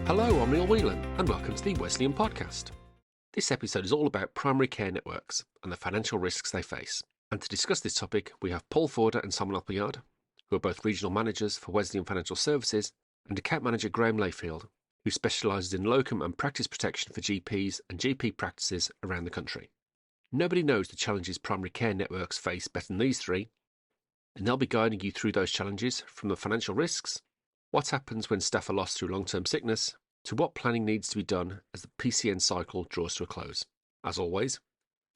Hello, I'm Neil Whelan, and welcome to the Wesleyan Podcast. This episode is all about primary care networks and the financial risks they face. And to discuss this topic, we have Paul Forder and Simon Appleyard, who are both regional managers for Wesleyan Financial Services, and account manager Graham Leyfield, who specialises in locum and practice protection for GPs and GP practices around the country. Nobody knows the challenges primary care networks face better than these three, and they'll be guiding you through those challenges from the financial risks, what happens when staff are lost through long-term sickness, to what planning needs to be done as the PCN cycle draws to a close. As always,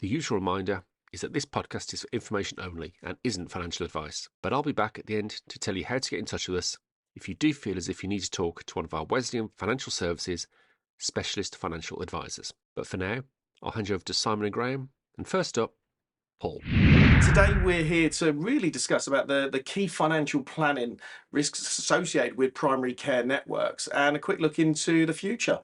the usual reminder is that this podcast is for information only and isn't financial advice, but I'll be back at the end to tell you how to get in touch with us if you do feel as if you need to talk to one of our Wesleyan Financial Services specialist financial advisors. But for now, I'll hand you over to Simon and Graham, and first up, Paul. Today we're here to really discuss about the key financial planning risks associated with primary care networks and a quick look into the future.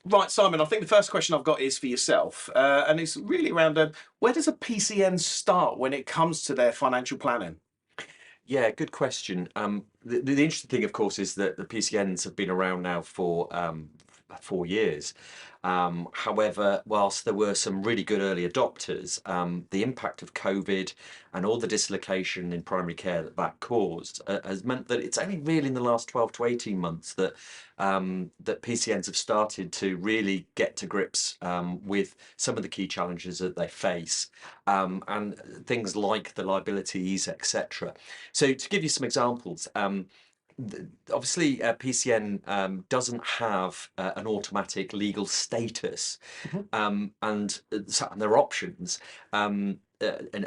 Right, Simon, I think the first question I've got is for yourself, and it's really around where does a PCN start when it comes to their financial planning? Yeah, good question. The interesting thing, of course, is that the PCNs have been around now for 4 years. However, whilst there were some really good early adopters, the impact of COVID and all the dislocation in primary care that caused has meant that it's only really in the last 12 to 18 months that that PCNs have started to really get to grips with some of the key challenges that they face, and things like the liabilities, etc. So to give you some examples, obviously PCN doesn't have an automatic legal status, and there are options and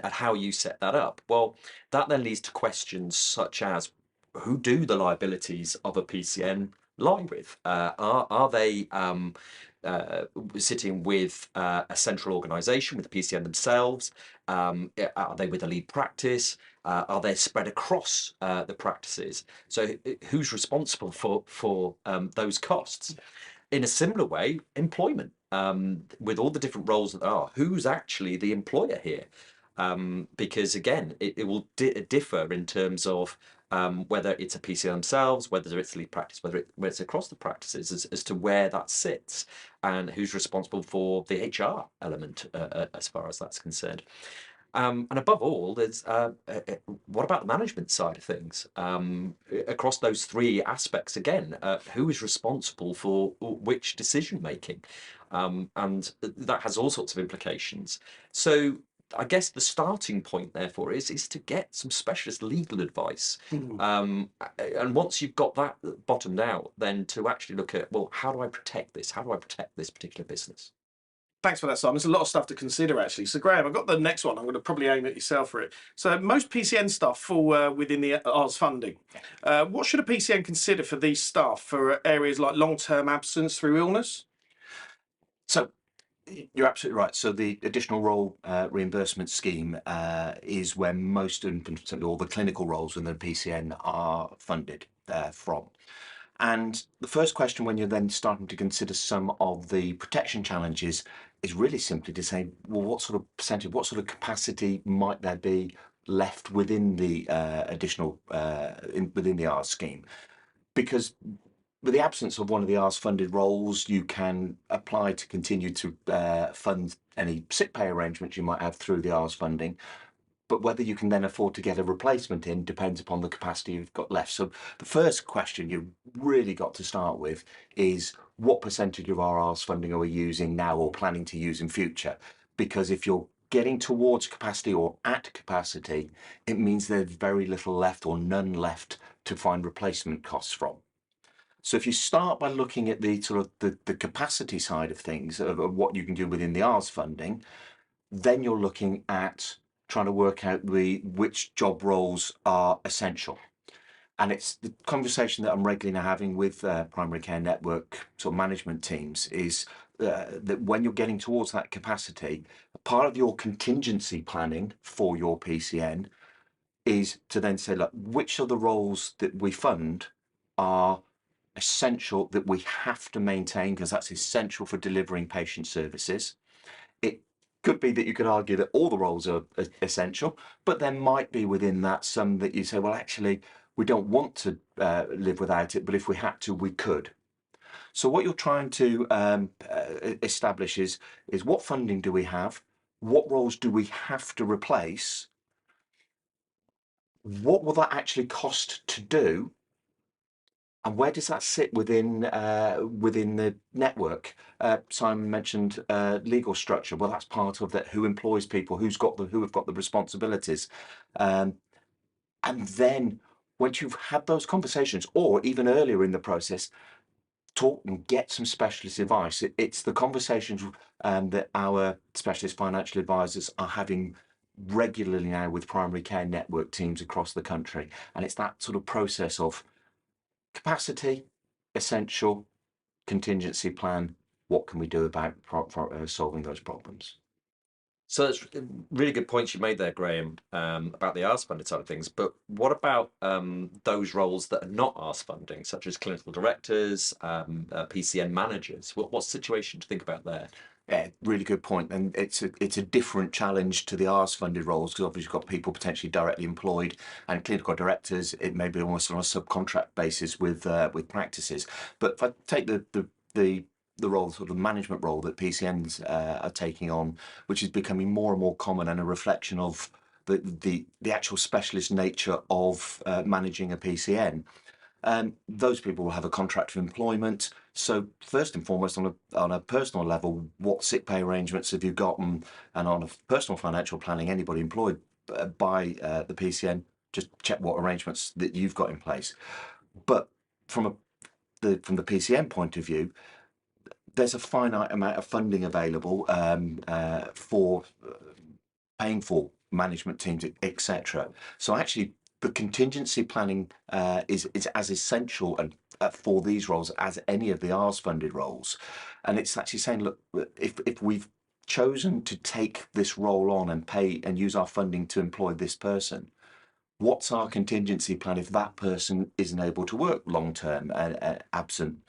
how you set that up. Well, that then leads to questions such as, who do the liabilities of a PCN lie with? Are they sitting with a central organisation, with the PCN themselves? Are they with a lead practice? Are they spread across the practices? So who's responsible for those costs? In a similar way, employment, with all the different roles that there are, who's actually the employer here? Because again, it will differ in terms of whether it's a PCN themselves, whether it's lead practice, whether it's across the practices, as to where that sits and who's responsible for the HR element as far as that's concerned. And above all, there's what about the management side of things? Across those three aspects, again, who is responsible for which decision making? And that has all sorts of implications. So I guess the starting point, therefore, is to get some specialist legal advice. And once you've got that bottomed out, then to actually look at, well, how do I protect this? How do I protect this particular business? Thanks for that, Simon. There's a lot of stuff to consider, actually. So, Graham, I've got the next one. I'm going to probably aim at yourself for it. So, most PCN staff fall within the Rs funding. What should a PCN consider for these staff for areas like long-term absence through illness? So, you're absolutely right. So the additional role reimbursement scheme is where most, and certainly all the clinical roles within the PCN are funded from. And the first question when you're then starting to consider some of the protection challenges is really simply to say, well, what sort of percentage, what sort of capacity might there be left within the additional, within the Rs scheme? Because with the absence of one of the Rs funded roles, you can apply to continue to fund any sick pay arrangements you might have through the Rs funding. But whether you can then afford to get a replacement in depends upon the capacity you've got left. So the first question you've really got to start with is, what percentage of our Rs funding are we using now or planning to use in future? Because if you're getting towards capacity or at capacity, it means there's very little left or none left to find replacement costs from. So if you start by looking at the sort of the capacity side of things, of what you can do within the Rs funding, then you're looking at trying to work out which job roles are essential. And it's the conversation that I'm regularly now having with primary care network sort of management teams is that when you're getting towards that capacity, part of your contingency planning for your PCN is to then say, look, which of the roles that we fund are essential, that we have to maintain because that's essential for delivering patient services. It could be that you could argue that all the roles are essential, but there might be within that some that you say, well, actually, we don't want to live without it, but if we had to, we could. So what you're trying to establish is what funding do we have? What roles do we have to replace? What will that actually cost to do? And where does that sit within within the network? Simon mentioned legal structure. Well, that's part of that. Who employs people? Who have got the responsibilities? Um, and then once you've had those conversations, or even earlier in the process, talk and get some specialist advice. It's the conversations that our specialist financial advisors are having regularly now with primary care network teams across the country, and it's that sort of process of capacity, essential, contingency plan. What can we do about solving those problems? So that's really good points you made there, Graham, about the arts funded side of things. But what about those roles that are not arts funding, such as clinical directors, PCN managers? What's the situation to think about there? Yeah, really good point. And it's a different challenge to the R's funded roles, because obviously you've got people potentially directly employed, and clinical directors, it may be almost on a subcontract basis with practices. But if I take the role, sort of management role that PCNs are taking on, which is becoming more and more common and a reflection of the actual specialist nature of managing a PCN. Those people will have a contract of employment. So first and foremost, on a personal level, what sick pay arrangements have you got, and on a personal financial planning, anybody employed by the PCN, just check what arrangements that you've got in place. But from the PCN point of view, there's a finite amount of funding available for paying for management teams, etc. So actually, the contingency planning is as essential and for these roles as any of the R's funded roles. And it's actually saying, look, if we've chosen to take this role on and pay and use our funding to employ this person, what's our contingency plan if that person isn't able to work long term, absent?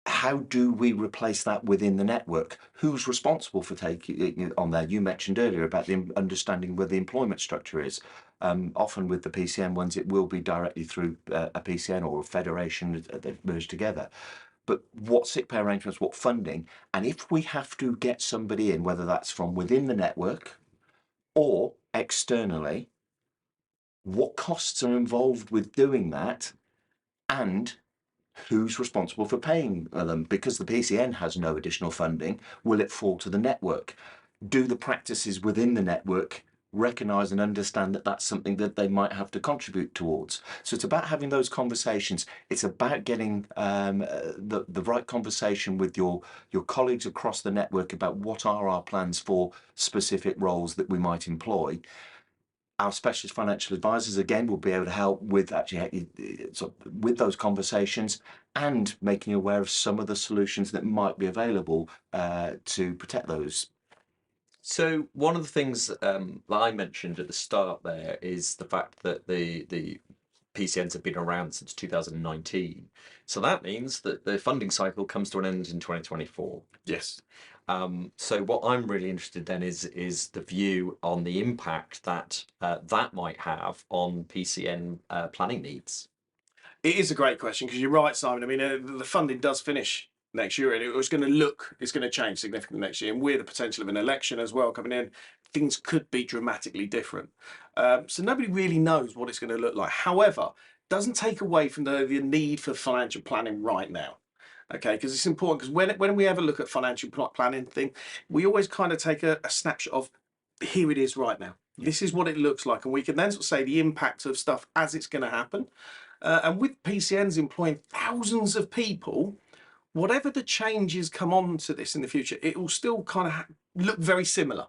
How do we replace that within the network? Who's responsible for taking it on there? You mentioned earlier about the understanding where the employment structure is. Often with the PCN ones, it will be directly through a PCN or a federation that merge together. But what sick pay arrangements, what funding, and if we have to get somebody in, whether that's from within the network or externally, what costs are involved with doing that, and who's responsible for paying them? Because the PCN has no additional funding, will it fall to the network? Do the practices within the network recognise and understand that that's something that they might have to contribute towards? So it's about having those conversations. It's about getting the right conversation with your colleagues across the network about what are our plans for specific roles that we might employ. Our specialist financial advisors again will be able to help with actually with those conversations and making you aware of some of the solutions that might be available to protect those. So one of the things that I mentioned at the start there is the fact that the PCNs have been around since 2019. So that means that the funding cycle comes to an end in 2024. Yes. So what I'm really interested then is the view on the impact that that might have on PCN planning needs. It is a great question, because you're right, Simon. I mean, the funding does finish next year, and it's going to change significantly next year. And with the potential of an election as well coming in, things could be dramatically different. So nobody really knows what it's going to look like. However, it doesn't take away from the need for financial planning right now. Okay, because it's important, because when we ever look at financial planning thing, we always kind of take a snapshot of here it is right now. This is what it looks like, and we can then sort of say the impact of stuff as it's going to happen. And with PCNs employing thousands of people, whatever the changes come on to this in the future, it will still kind of look very similar.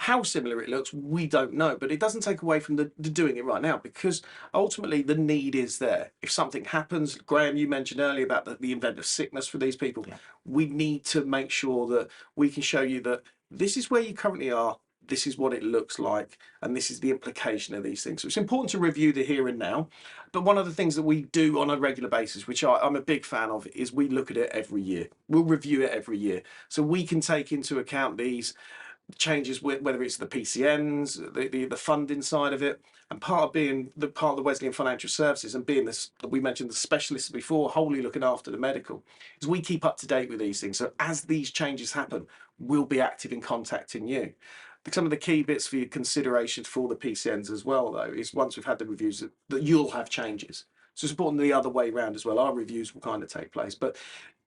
How similar it looks, we don't know, but it doesn't take away from the doing it right now, because ultimately the need is there. If something happens, Graham, you mentioned earlier about the event of sickness for these people, we need to make sure that we can show you that this is where you currently are, this is what it looks like, and this is the implication of these things. So it's important to review the here and now. But one of the things that we do on a regular basis, which I'm a big fan of, is we look at it every year. We'll review it every year. So we can take into account these changes whether it's the PCNs, the funding side of it, and part of the Wesleyan Financial Services and being this, we mentioned the specialists before, wholly looking after the medical, is we keep up to date with these things. So as these changes happen, we'll be active in contacting you. Some of the key bits for your consideration for the PCNs as well, though, is once we've had the reviews that you'll have changes. So it's important the other way around as well. Our reviews will kind of take place, but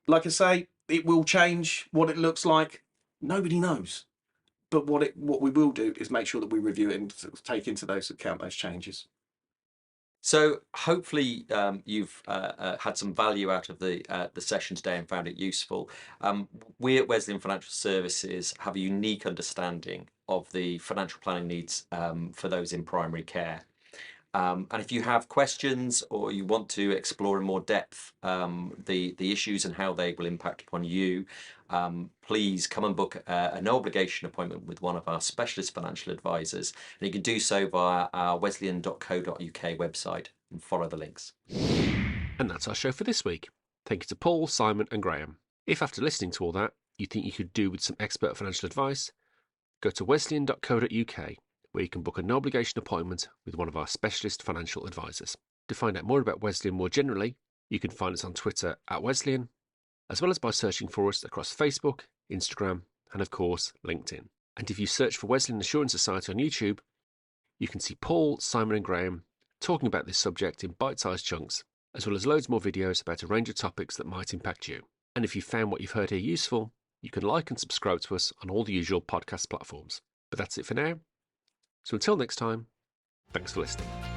like I say, it will change. What it looks like, nobody knows. But what we will do is make sure that we review it and sort of take into those account those changes. So hopefully you've had some value out of the session today and found it useful. We at Wesleyan Financial Services have a unique understanding of the financial planning needs for those in primary care. And if you have questions or you want to explore in more depth the issues and how they will impact upon you, please come and book a no obligation appointment with one of our specialist financial advisors. And you can do so via our wesleyan.co.uk website and follow the links. And that's our show for this week. Thank you to Paul, Simon and Graham. If after listening to all that, you think you could do with some expert financial advice, go to wesleyan.co.uk, where you can book a no obligation appointment with one of our specialist financial advisors. To find out more about Wesleyan more generally, you can find us on Twitter at Wesleyan, as well as by searching for us across Facebook, Instagram, and of course, LinkedIn. And if you search for Wesleyan Assurance Society on YouTube, you can see Paul, Simon and Graham talking about this subject in bite-sized chunks, as well as loads more videos about a range of topics that might impact you. And if you found what you've heard here useful, you can like and subscribe to us on all the usual podcast platforms. But that's it for now. So until next time, thanks for listening.